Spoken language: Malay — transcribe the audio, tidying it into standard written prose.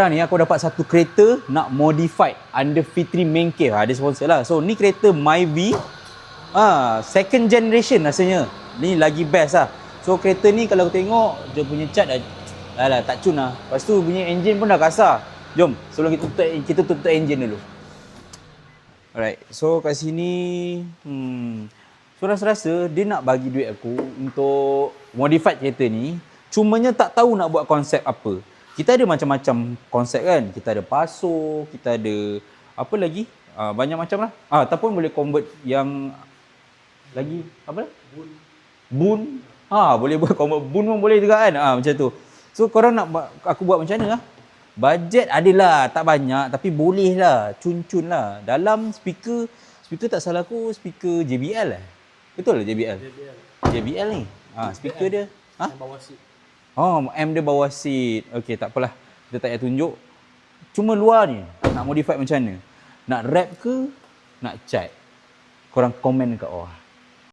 Sekarang ni aku dapat satu kereta nak modified under Fitri main cave. Dia sponsor lah. So ni kereta Myvi. Second generation rasanya. Ni lagi best lah. So kereta ni kalau aku tengok dia punya cat dah tak cun lah. Lepas tu punya engine pun dah kasar. Jom sebelum kita tutup engine dulu. Alright. So kat sini so rasa-rasa dia nak bagi duit aku untuk modified kereta ni. Cumanya tak tahu nak buat konsep apa. Kita ada macam-macam konsep kan. Kita ada paso, kita ada apa lagi? Banyak macam lah. Ataupun boleh convert yang lagi apa lah? Bun. Boleh buat convert bun pun boleh juga kan. Macam tu. So korang nak aku buat macam mana lah? Bajet adalah tak banyak tapi boleh lah. Cun-cun lah. Dalam speaker tak salah aku speaker JBL lah. Betul lah JBL? JBL ni. Speaker dia. Bawah seat. M dia bawah seat. Okey, tak apalah. Dia tak payah tunjuk. Cuma luar ni, nak modify macam mana? Nak wrap ke? Nak cat? Korang komen kat bawah.